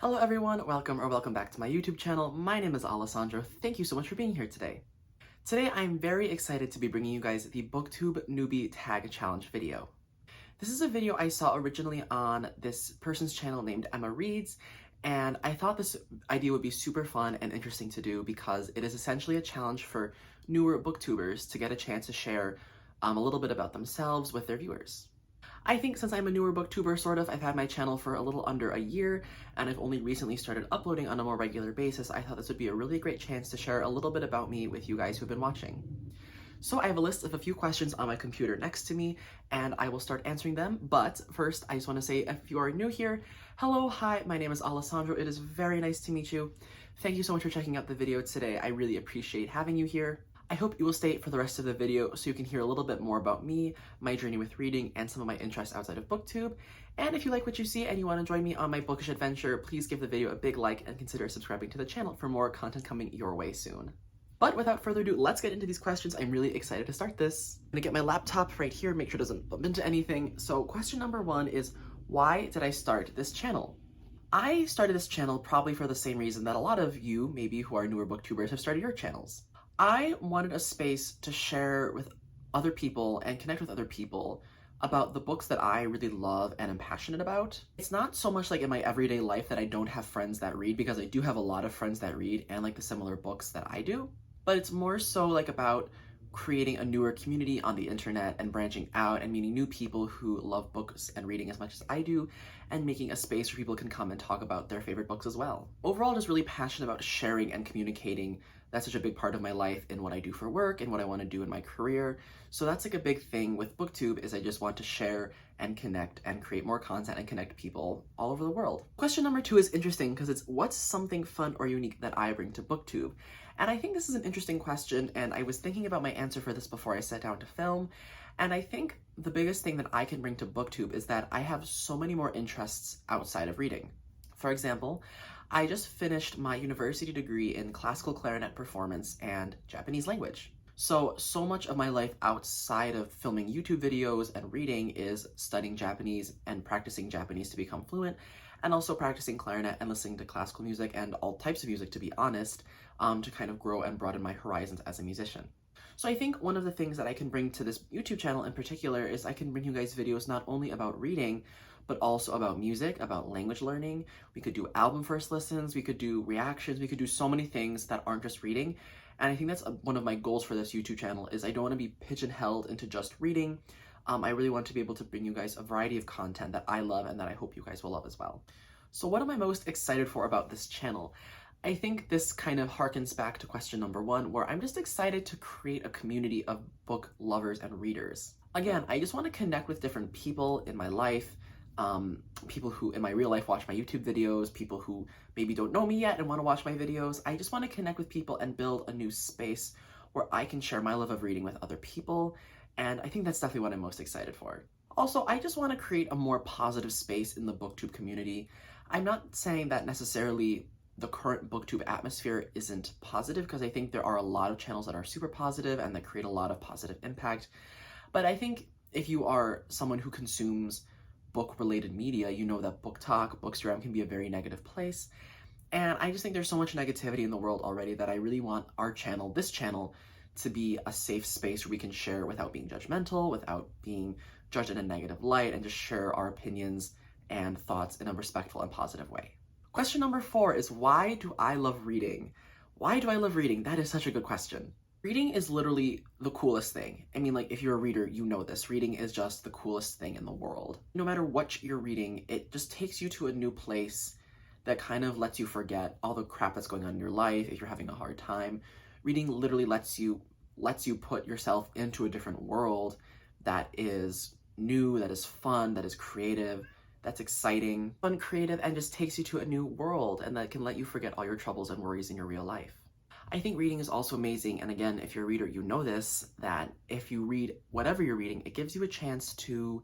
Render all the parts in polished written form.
Hello everyone, welcome back to my YouTube channel. My name is Alessandro. Thank you so much for being here today. Today I'm very excited to be bringing you guys the BookTube Newbie Tag Challenge video. This is a video I saw originally on this person's channel named Emma Reads, and I thought this idea would be super fun and interesting to do because it is essentially a challenge for newer booktubers to get a chance to share a little bit about themselves with their viewers. I think since I'm a newer booktuber, I've had my channel for a little under a year, and I've only recently started uploading on a more regular basis, I thought this would be a really great chance to share a little bit about me with you guys who've been watching. So I have a list of a few questions on my computer next to me, and I will start answering them, but first I just want to say, if you are new here, hello, hi, my name is Alessandro. It is very nice to meet you. Thank you so much for checking out the video today. I really appreciate having you here. I hope you will stay for the rest of the video so you can hear a little bit more about me, my journey with reading, and some of my interests outside of BookTube. And if you like what you see and you want to join me on my bookish adventure, please give the video a big like and consider subscribing to the channel for more content coming your way soon. But without further ado, let's get into these questions. I'm really excited to start this. I'm gonna get my laptop right here, make sure it doesn't bump into anything. So question number one is, why did I start this channel? I started this channel probably for the same reason that a lot of you, maybe who are newer booktubers, have started your channels. I wanted a space to share with other people and connect with other people about the books that I really love and am passionate about. It's not so much like in my everyday life that I don't have friends that read, because I do have a lot of friends that read and like the similar books that I do, but it's more so like about creating a newer community on the internet and branching out and meeting new people who love books and reading as much as I do, and making a space where people can come and talk about their favorite books as well. Overall, just really passionate about sharing and communicating. That's such a big part of my life in what I do for work and what I want to do in my career. So that's like a big thing with BookTube, is I just want to share and connect and create more content and connect people all over the world. Question number two is interesting because it's, what's something fun or unique that I bring to BookTube? And I think this is an interesting question, and I was thinking about my answer for this before I sat down to film. And I think the biggest thing that I can bring to BookTube is that I have so many more interests outside of reading. For example, I just finished my university degree in classical clarinet performance and Japanese language. So much of my life outside of filming YouTube videos and reading is studying Japanese and practicing Japanese to become fluent, and also practicing clarinet and listening to classical music and all types of music, to be honest, to kind of grow and broaden my horizons as a musician. So I think one of the things that I can bring to this YouTube channel in particular is I can bring you guys videos not only about reading, but also about music, about language learning. We could do album first listens, we could do reactions, we could do so many things that aren't just reading. And I think that's one of my goals for this YouTube channel, is I don't want to be pigeonholed into just reading. I really want to be able to bring you guys a variety of content that I love and that I hope you guys will love as well. So what am I most excited for about this channel? I think this kind of harkens back to question number one, where I'm just excited to create a community of book lovers and readers. Again, I just want to connect with different people in my life, people who in my real life watch my YouTube videos, people who maybe don't know me yet and want to watch my videos. I just want to connect with people and build a new space where I can share my love of reading with other people, and I think that's definitely what I'm most excited for. Also, I just want to create a more positive space in the BookTube community. I'm not saying that necessarily the current BookTube atmosphere isn't positive, because I think there are a lot of channels that are super positive and that create a lot of positive impact. But I think if you are someone who consumes book-related media, you know that book talk, Bookstagram can be a very negative place. And I just think there's so much negativity in the world already that I really want our channel, this channel, to be a safe space where we can share without being judgmental, without being judged in a negative light, and just share our opinions and thoughts in a respectful and positive way. Question number four is, why do I love reading? Why do I love reading? That is such a good question. Reading is literally the coolest thing. I mean, like, if you're a reader, you know this. Reading is just the coolest thing in the world. No matter what you're reading, it just takes you to a new place that kind of lets you forget all the crap that's going on in your life. If you're having a hard time, reading literally lets you put yourself into a different world that is new, that is fun, that is creative, that's exciting, fun, creative, and just takes you to a new world, and that can let you forget all your troubles and worries in your real life. I think reading is also amazing, and again, if you're a reader, you know this, that if you read whatever you're reading, it gives you a chance to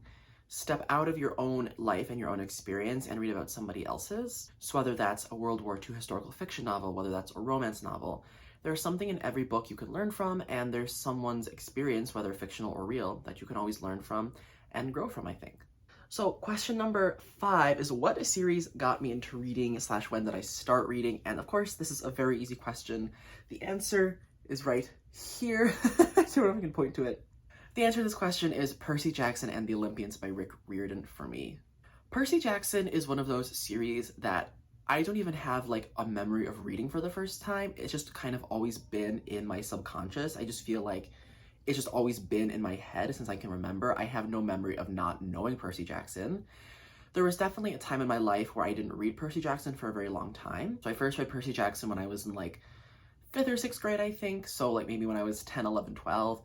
step out of your own life and your own experience and read about somebody else's. So whether that's a World War II historical fiction novel, whether that's a romance novel, there's something in every book you can learn from, and there's someone's experience, whether fictional or real, that you can always learn from and grow from, I think. So question number 5 is, what series got me into reading / when did I start reading? And of course, this is a very easy question. The answer is right here. I don't know if I can point to it. The answer to this question is Percy Jackson and the Olympians by Rick Riordan for me. Percy Jackson is one of those series that I don't even have like a memory of reading for the first time. It's just kind of always been in my subconscious. I just feel like it's just always been in my head since I can remember. I have no memory of not knowing Percy Jackson. There was definitely a time in my life where I didn't read Percy Jackson for a very long time. So I first read Percy Jackson when I was in like 5th or 6th grade, I think. So like maybe when I was 10, 11, 12.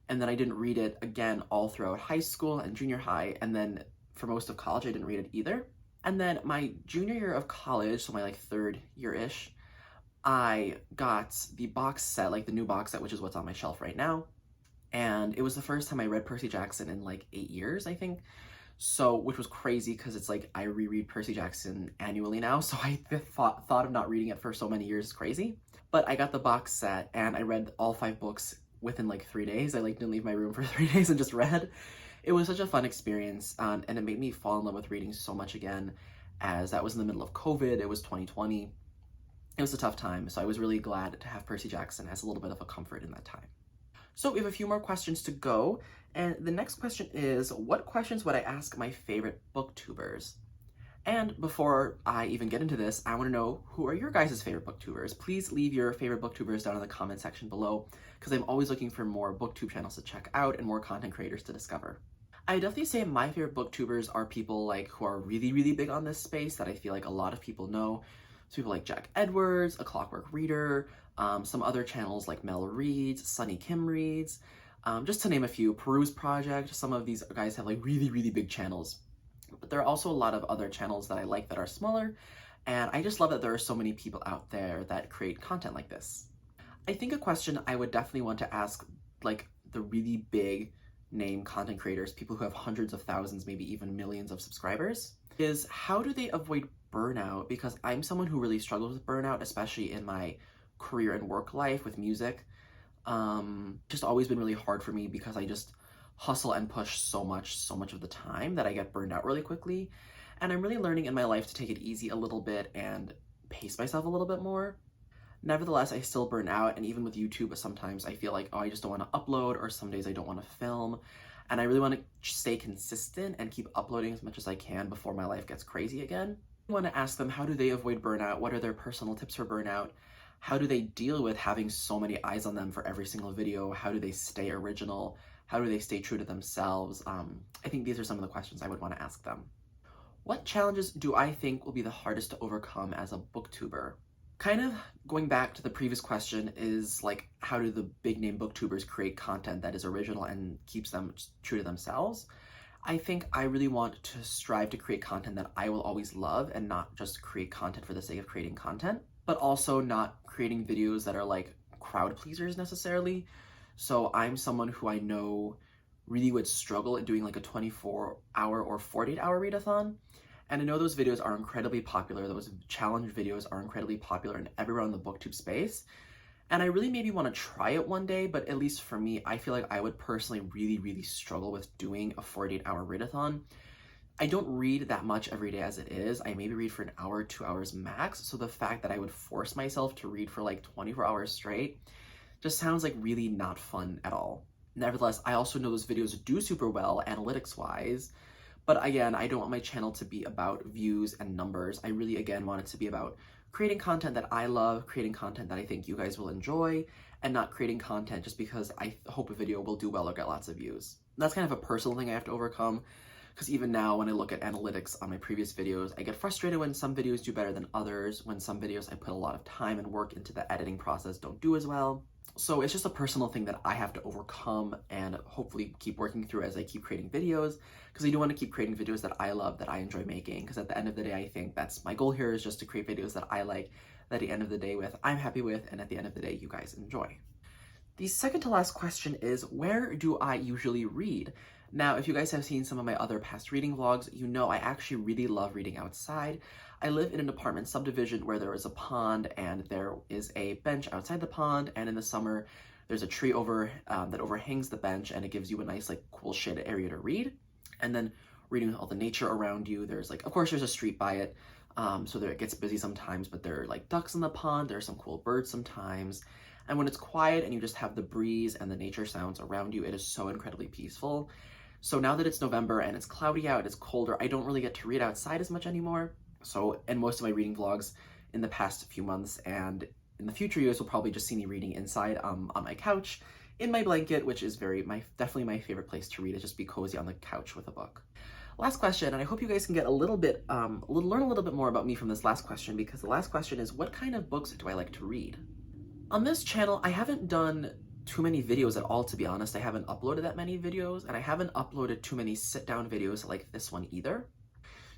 And then I didn't read it again all throughout high school and junior high. And then for most of college, I didn't read it either. And then my junior year of college, so my like 3rd year-ish, I got the box set, like the new box set, which is what's on my shelf right now. And it was the first time I read Percy Jackson in like 8 years, I think. So, which was crazy because it's like I reread Percy Jackson annually now. So I thought of not reading it for so many years is crazy. But I got the box set and I read all 5 books within like 3 days. I like didn't leave my room for 3 days and just read. It was such a fun experience, and it made me fall in love with reading so much again, as that was in the middle of COVID. It was 2020. It was a tough time, so I was really glad to have Percy Jackson as a little bit of a comfort in that time. So we have a few more questions to go, and the next question is, what questions would I ask my favorite booktubers? And before I even get into this, I want to know, who are your guys' favorite booktubers? Please leave your favorite booktubers down in the comment section below, because I'm always looking for more booktube channels to check out and more content creators to discover. I definitely say my favorite booktubers are people like who are really, really big on this space that I feel like a lot of people know. So people like Jack Edwards, A Clockwork Reader, some other channels like Mel Reads, Sunny Kim Reads, just to name a few, Peruse Project. Some of these guys have like really, really big channels. But there are also a lot of other channels that I like that are smaller, and I just love that there are so many people out there that create content like this. I think a question I would definitely want to ask like the really big name content creators, people who have hundreds of thousands, maybe even millions of subscribers, is how do they avoid burnout? Because I'm someone who really struggles with burnout, especially in my career and work life with music. Just always been really hard for me because I just hustle and push so much of the time that I get burned out really quickly. And I'm really learning in my life to take it easy a little bit and pace myself a little bit more. Nevertheless, I still burn out, and even with YouTube, sometimes I feel like, oh, I just don't want to upload, or some days I don't want to film. And I really want to stay consistent and keep uploading as much as I can before my life gets crazy again. I want to ask them, how do they avoid burnout? What are their personal tips for burnout? How do they deal with having so many eyes on them for every single video? How do they stay original? How do they stay true to themselves? I think these are some of the questions I would want to ask them. What challenges do I think will be the hardest to overcome as a booktuber? Kind of going back to the previous question is like, how do the big name booktubers create content that is original and keeps them true to themselves? I think I really want to strive to create content that I will always love, and not just create content for the sake of creating content, but also not creating videos that are like crowd pleasers necessarily. So I'm someone who I know really would struggle at doing like a 24-hour or 48-hour readathon. And I know those videos are incredibly popular. Those challenge videos are incredibly popular and everywhere in the booktube space. And I really maybe want to try it one day, but at least for me, I feel like I would personally really, really struggle with doing a 48-hour readathon. I don't read that much every day as it is. I maybe read for an hour, 2 hours max. So the fact that I would force myself to read for like 24 hours straight just sounds like really not fun at all. Nevertheless, I also know those videos do super well analytics-wise. But again, I don't want my channel to be about views and numbers. I really, again, want it to be about creating content that I love, creating content that I think you guys will enjoy, and not creating content just because I hope a video will do well or get lots of views. That's kind of a personal thing I have to overcome, because even now when I look at analytics on my previous videos, I get frustrated when some videos do better than others, when some videos I put a lot of time and work into the editing process don't do as well. So it's just a personal thing that I have to overcome and hopefully keep working through as I keep creating videos, because I do want to keep creating videos that I love, that I enjoy making, because at the end of the day, I think that's my goal here, is just to create videos that I like, that at the end of the day I'm happy with, and at the end of the day, you guys enjoy. The second to last question is, where do I usually read? Now, if you guys have seen some of my other past reading vlogs, you know I actually really love reading outside. I live in an apartment subdivision where there is a pond and there is a bench outside the pond, and in the summer there's a tree that overhangs the bench, and it gives you a nice like cool shaded area to read. And then reading all the nature around you. There's like, of course, there's a street by it, so there it gets busy sometimes, but there are like ducks in the pond, there are some cool birds sometimes. And when it's quiet and you just have the breeze and the nature sounds around you, it is so incredibly peaceful. So now that it's November and it's cloudy out, it's colder, I don't really get to read outside as much anymore. So in most of my reading vlogs in the past few months and in the future years, will probably just see me reading inside on my couch, in my blanket, which is definitely my favorite place to read, is just be cozy on the couch with a book. Last question, and I hope you guys can get learn a little bit more about me from this last question, because the last question is, what kind of books do I like to read? On this channel, I haven't done too many videos at all, to be honest. I haven't uploaded that many videos, and I haven't uploaded too many sit-down videos like this one either.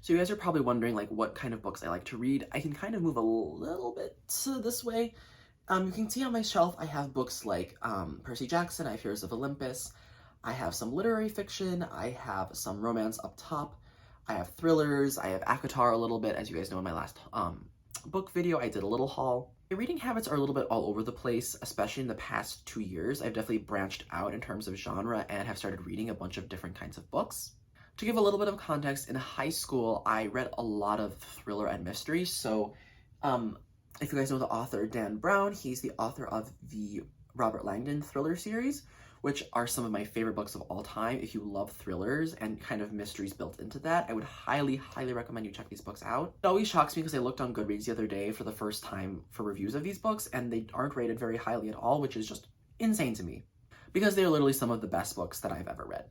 So you guys are probably wondering like what kind of books I like to read. I can kind of move a little bit to this way. You can see on my shelf I have books like Percy Jackson, I have Heroes of Olympus, I have some literary fiction, I have some romance up top, I have thrillers, I have ACOTAR a little bit. As you guys know, in my last book video, I did a little haul. My reading habits are a little bit all over the place, especially in the past 2 years. I've definitely branched out in terms of genre and have started reading a bunch of different kinds of books. To give a little bit of context, in high school, I read a lot of thriller and mystery. So if you guys know the author Dan Brown, he's the author of the Robert Langdon thriller series, which are some of my favorite books of all time. If you love thrillers and kind of mysteries built into that, I would highly, highly recommend you check these books out. It always shocks me because I looked on Goodreads the other day for the first time for reviews of these books, and they aren't rated very highly at all, which is just insane to me, because they are literally some of the best books that I've ever read.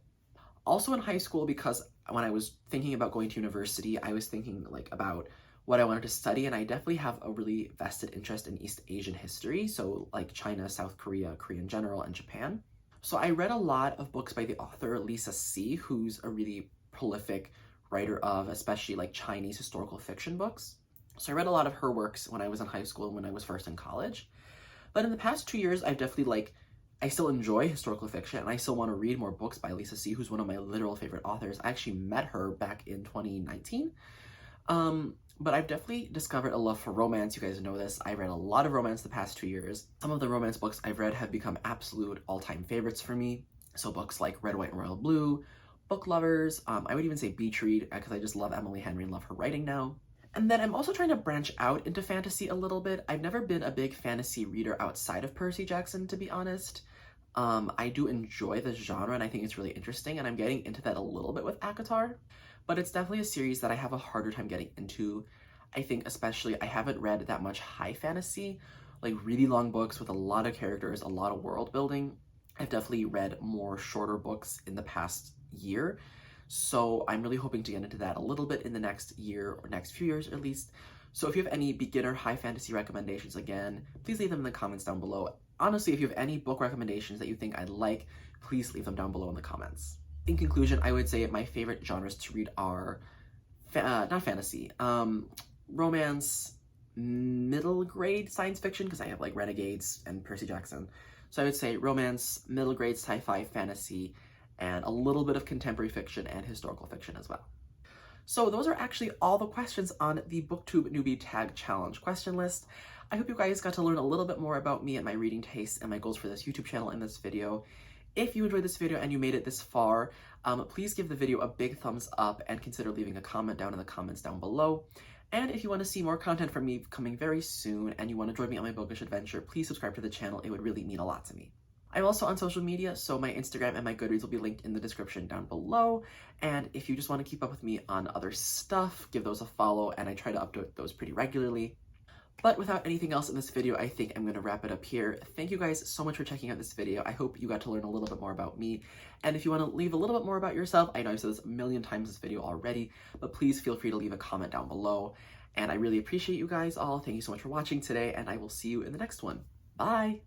Also in high school, because when I was thinking about going to university, I was thinking like about what I wanted to study, and I definitely have a really vested interest in East Asian history, so like China, South Korea, Korea in general, and Japan. So I read a lot of books by the author Lisa See, who's a really prolific writer of especially like Chinese historical fiction books. So I read a lot of her works when I was in high school and when I was first in college. But in the past 2 years, I've definitely I still enjoy historical fiction, and I still want to read more books by Lisa See, who's one of my literal favorite authors. I actually met her back in 2019. But I've definitely discovered a love for romance. You guys know this. I read a lot of romance the past 2 years. Some of the romance books I've read have become absolute all-time favorites for me. So books like Red, White, and Royal Blue, Book Lovers, I would even say Beach Read, because I just love Emily Henry and love her writing now. And then I'm also trying to branch out into fantasy a little bit. I've never been a big fantasy reader outside of Percy Jackson, to be honest. I do enjoy this genre, and I think it's really interesting, and I'm getting into that a little bit with ACOTAR, but it's definitely a series that I have a harder time getting into. I think especially I haven't read that much high fantasy, like really long books with a lot of characters, a lot of world building. I've definitely read more shorter books in the past year, so I'm really hoping to get into that a little bit in the next year, or next few years at least. So if you have any beginner high fantasy recommendations, again, please leave them in the comments down below. Honestly, if you have any book recommendations that you think I'd like, please leave them down below in the comments. In conclusion, I would say my favorite genres to read are not fantasy, romance, middle grade science fiction, because I have like Renegades and Percy Jackson. So I would say romance, middle grade sci-fi, fantasy, and a little bit of contemporary fiction and historical fiction as well. So those are actually all the questions on the BookTube Newbie Tag Challenge question list. I hope you guys got to learn a little bit more about me and my reading tastes and my goals for this YouTube channel in this video. If you enjoyed this video and you made it this far, please give the video a big thumbs up and consider leaving a comment down in the comments down below. And if you want to see more content from me coming very soon and you want to join me on my bookish adventure, please subscribe to the channel. It would really mean a lot to me. I'm also on social media, so my Instagram and my Goodreads will be linked in the description down below. And if you just want to keep up with me on other stuff, give those a follow, and I try to update those pretty regularly. But without anything else in this video, I think I'm going to wrap it up here. Thank you guys so much for checking out this video. I hope you got to learn a little bit more about me. And if you want to leave a little bit more about yourself, I know I've said this a million times in this video already, but please feel free to leave a comment down below. And I really appreciate you guys all. Thank you so much for watching today, and I will see you in the next one. Bye!